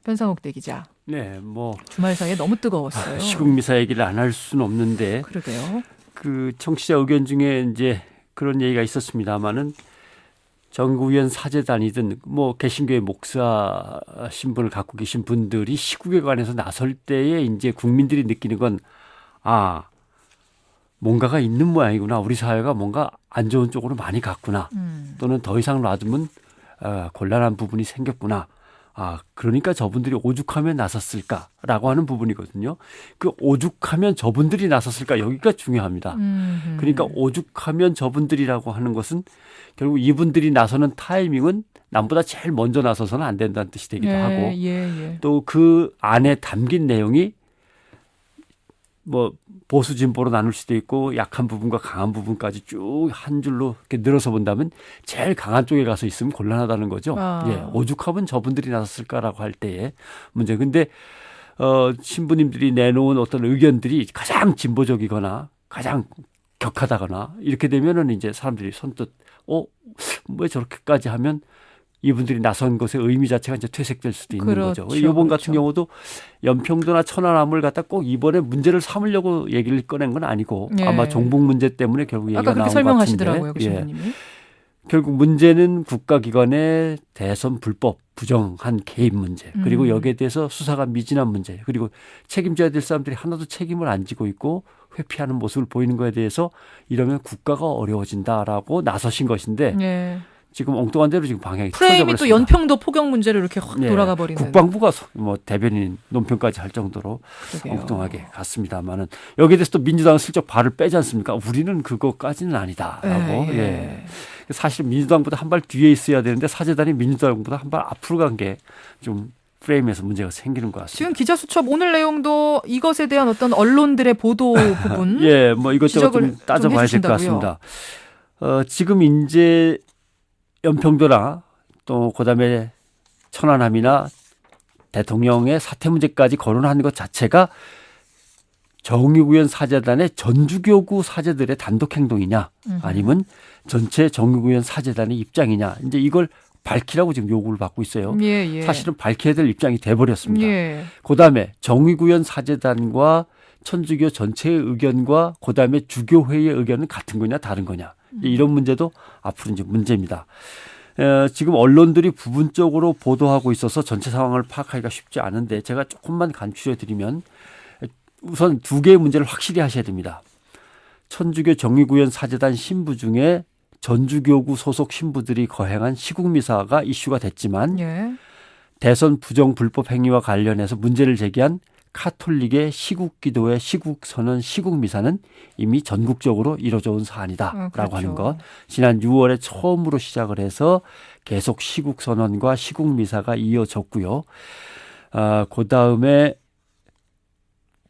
변상옥 대기자. 네, 뭐 주말 사이에 너무 뜨거웠어요. 시국미사 얘기를 안 할 수는 없는데 그러게요. 그 청취자 의견 중에 이제 그런 얘기가 있었습니다마는 전국위원 사제단이든 뭐 개신교의 목사 신분을 갖고 계신 분들이 시국에 관해서 나설 때에 이제 국민들이 느끼는 건 뭔가가 있는 모양이구나. 우리 사회가 뭔가 안 좋은 쪽으로 많이 갔구나. 또는 더 이상 놔두면 곤란한 부분이 생겼구나. 그러니까 저분들이 오죽하면 나섰을까라고 하는 부분이거든요. 그 오죽하면 저분들이 나섰을까 여기가 중요합니다. 그러니까 오죽하면 저분들이라고 하는 것은 결국 이분들이 나서는 타이밍은 남보다 제일 먼저 나서서는 안 된다는 뜻이 되기도 하고 또 그 안에 담긴 내용이 뭐 보수 진보로 나눌 수도 있고 약한 부분과 강한 부분까지 쭉 한 줄로 이렇게 늘어서 본다면 제일 강한 쪽에 가서 있으면 곤란하다는 거죠. 오죽하면 저분들이 나섰을까라고 할 때의 문제. 근데 신부님들이 내놓은 어떤 의견들이 가장 진보적이거나 가장 격하다거나 이렇게 되면은 이제 사람들이 선뜻 왜 저렇게까지 하면 이분들이 나선 것의 의미 자체가 이제 퇴색될 수도 있는 거죠. 이번 같은 경우도 연평도나 천안함을 갖다 꼭 이번에 문제를 삼으려고 얘기를 꺼낸 건 아니고 아마 종북 문제 때문에 결국 얘기가 아까 그렇게 나온 것 같은데 설명하시더라고요. 그 신부님이. 결국 문제는 국가기관의 대선 불법 부정한 개입 문제 그리고 여기에 대해서 수사가 미진한 문제 그리고 책임져야 될 사람들이 하나도 책임을 안 지고 있고 회피하는 모습을 보이는 거에 대해서 이러면 국가가 어려워진다라고 나서신 것인데 지금 엉뚱한 대로 지금 방향이 프레임이 또 연평도 포격 문제를 이렇게 확 돌아가 버리는. 국방부가 뭐 대변인 논평까지 할 정도로 그러게요. 엉뚱하게 갔습니다만은 여기에 대해서 또 민주당은 슬쩍 발을 빼지 않습니까? 우리는 그거까지는 아니다라고. 사실 민주당보다 한 발 뒤에 있어야 되는데 사제단이 민주당보다 한 발 앞으로 간 게 좀 프레임에서 문제가 생기는 것 같습니다. 지금 기자 수첩 오늘 내용도 이것에 대한 어떤 언론들의 보도 부분, 뭐 이것저것 좀 따져봐야 될 것 같습니다. 지금 이제 연평도나 또 그다음에 천안함이나 대통령의 사퇴 문제까지 거론하는 것 자체가 정의구현 사제단의 전주교구 사제들의 단독 행동이냐 아니면 전체 정의구현 사제단의 입장이냐 이제 이걸 밝히라고 지금 요구를 받고 있어요. 사실은 밝혀야 될 입장이 돼버렸습니다. 그다음에 정의구현 사제단과 천주교 전체의 의견과 그다음에 주교회의 의견은 같은 거냐 다른 거냐 이런 문제도 앞으로 이제 문제입니다. 지금 언론들이 부분적으로 보도하고 있어서 전체 상황을 파악하기가 쉽지 않은데 제가 조금만 간추려 드리면 우선 두 개의 문제를 확실히 하셔야 됩니다. 천주교 정의구현 사제단 신부 중에 전주교구 소속 신부들이 거행한 시국미사가 이슈가 됐지만 대선 부정 불법 행위와 관련해서 문제를 제기한 카톨릭의 시국기도회 시국선언 시국미사는 이미 전국적으로 이루어져 온 사안이다라고 하는 것. 지난 6월에 처음으로 시작을 해서 계속 시국선언과 시국미사가 이어졌고요. 그다음에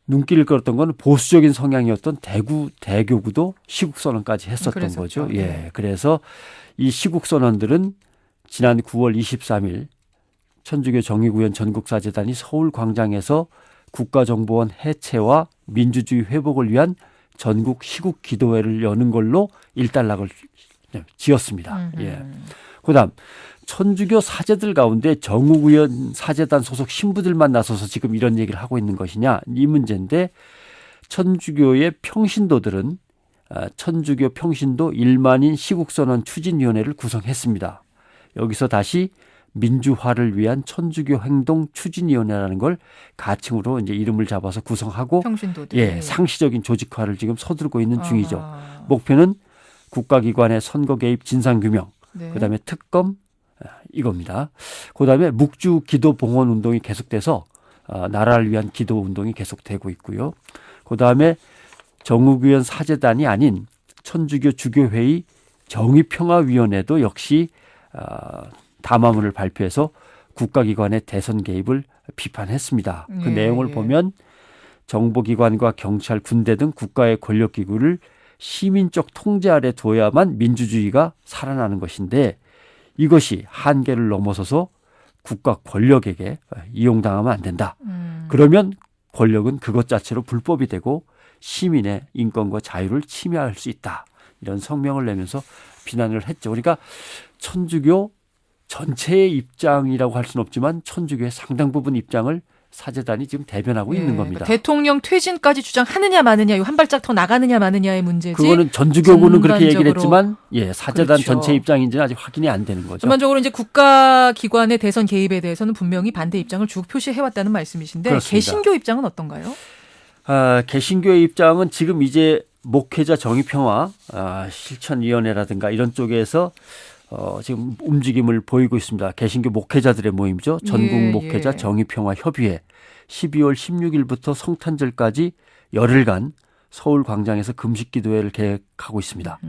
눈길을 끌었던 건 보수적인 성향이었던 대구 대교구도 시국선언까지 했었던 거죠. 그래서 이 시국선언들은 지난 9월 23일 천주교 정의구현 전국사제단이 서울광장에서 국가정보원 해체와 민주주의 회복을 위한 전국 시국기도회를 여는 걸로 일단락을 지었습니다. 그다음 천주교 사제들 가운데 정의구현 사제단 소속 신부들만 나서서 지금 이런 얘기를 하고 있는 것이냐 이 문제인데 천주교의 평신도들은 천주교 평신도 1만인 시국선언 추진위원회를 구성했습니다. 여기서 다시 민주화를 위한 천주교 행동 추진위원회라는 걸 가칭으로 이제 이름을 잡아서 구성하고 상시적인 조직화를 지금 서두르고 있는 중이죠. 목표는 국가기관의 선거 개입 진상규명, 그다음에 특검 이겁니다. 그다음에 묵주 기도 봉헌 운동이 계속돼서 나라를 위한 기도 운동이 계속되고 있고요. 그다음에 정의구현 사제단이 아닌 천주교 주교회의 정의평화위원회도 역시 담화문을 발표해서 국가기관의 대선 개입을 비판했습니다. 그 내용을 보면 정보기관과 경찰, 군대 등 국가의 권력기구를 시민적 통제 아래 둬야만 민주주의가 살아나는 것인데 이것이 한계를 넘어서서 국가 권력에게 이용당하면 안 된다. 그러면 권력은 그것 자체로 불법이 되고 시민의 인권과 자유를 침해할 수 있다. 이런 성명을 내면서 비난을 했죠. 그러니까 천주교 전체의 입장이라고 할 수는 없지만 천주교의 상당 부분 입장을 사제단이 지금 대변하고 있는 겁니다. 그러니까 대통령 퇴진까지 주장하느냐 마느냐, 한 발짝 더 나가느냐 마느냐의 문제지. 그거는 전주교부는 그렇게 얘기를 전반적으로. 했지만 사제단 그렇죠. 전체 입장인지는 아직 확인이 안 되는 거죠. 전반적으로 이제 국가기관의 대선 개입에 대해서는 분명히 반대 입장을 쭉 표시해왔다는 말씀이신데 그렇습니다. 개신교 입장은 어떤가요? 개신교의 입장은 지금 이제 목회자 정의평화 실천위원회라든가 이런 쪽에서 지금 움직임을 보이고 있습니다. 개신교 목회자들의 모임이죠. 전국 목회자 정의평화 협의회 12월 16일부터 성탄절까지 열흘간 서울 광장에서 금식 기도회를 계획하고 있습니다.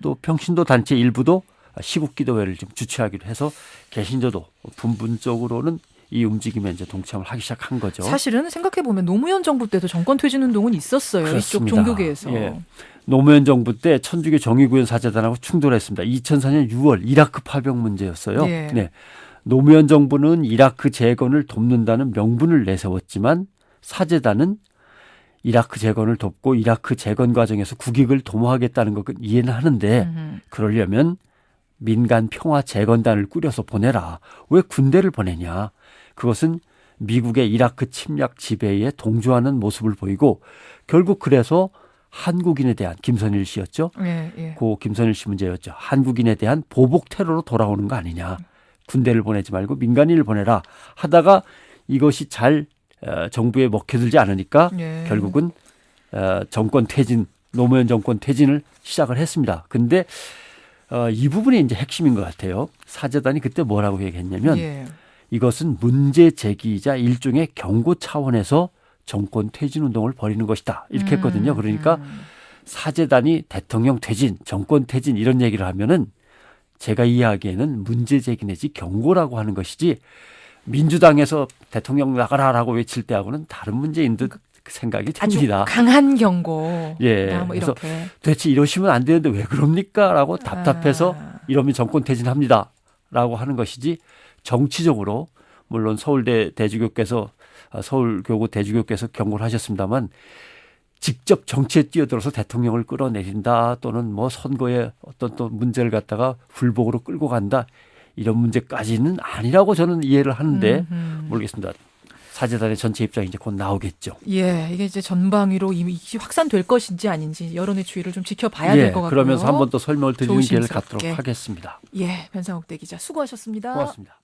또 평신도 단체 일부도 시국 기도회를 좀 주최하기로 해서 개신교도 분분적으로는 이 움직임에 이제 동참을 하기 시작한 거죠. 사실은 생각해 보면 노무현 정부 때도 정권 퇴진 운동은 있었어요. 그렇습니다. 이쪽 종교계에서. 노무현 정부 때 천주교 정의구현 사제단하고 충돌했습니다. 2004년 6월 이라크 파병 문제였어요. 노무현 정부는 이라크 재건을 돕는다는 명분을 내세웠지만 사제단은 이라크 재건을 돕고 이라크 재건 과정에서 국익을 도모하겠다는 것 이해는 하는데 그러려면 민간 평화 재건단을 꾸려서 보내라. 왜 군대를 보내냐. 그것은 미국의 이라크 침략 지배에 동조하는 모습을 보이고 결국 그래서 한국인에 대한 김선일 씨였죠. 고 김선일 씨 문제였죠. 한국인에 대한 보복 테러로 돌아오는 거 아니냐. 군대를 보내지 말고 민간인을 보내라 하다가 이것이 잘 정부에 먹혀들지 않으니까 결국은 정권 퇴진, 노무현 정권 퇴진을 시작을 했습니다. 근데 이 부분이 이제 핵심인 것 같아요. 사제단이 그때 뭐라고 얘기했냐면 이것은 문제 제기이자 일종의 경고 차원에서 정권 퇴진 운동을 벌이는 것이다. 이렇게 했거든요. 그러니까 사제단이 대통령 퇴진, 정권 퇴진 이런 얘기를 하면은 제가 이해하기에는 문제 제기 내지 경고라고 하는 것이지 민주당에서 대통령 나가라라고 외칠 때하고는 다른 문제인 듯 생각이 듭니다. 아주 강한 경고. 뭐 그래서 이렇게. 도대체 이러시면 안 되는데 왜 그럽니까? 라고 답답해서 이러면 정권 퇴진합니다. 라고 하는 것이지 정치적으로 물론 서울대 대주교께서 서울교구 대주교께서 경고를 하셨습니다만 직접 정치에 뛰어들어서 대통령을 끌어내린다 또는 뭐 선거에 어떤 또 문제를 갖다가 불복으로 끌고 간다 이런 문제까지는 아니라고 저는 이해를 하는데 모르겠습니다. 사제단의 전체 입장이 이제 곧 나오겠죠. 이게 이제 전방위로 이미 확산될 것인지 아닌지 여론의 추이를 좀 지켜봐야 될 것 같고요. 그러면서 한 번 더 설명을 드리는 기회를 조심스럽게. 갖도록 하겠습니다. 변상욱 대기자 수고하셨습니다. 고맙습니다.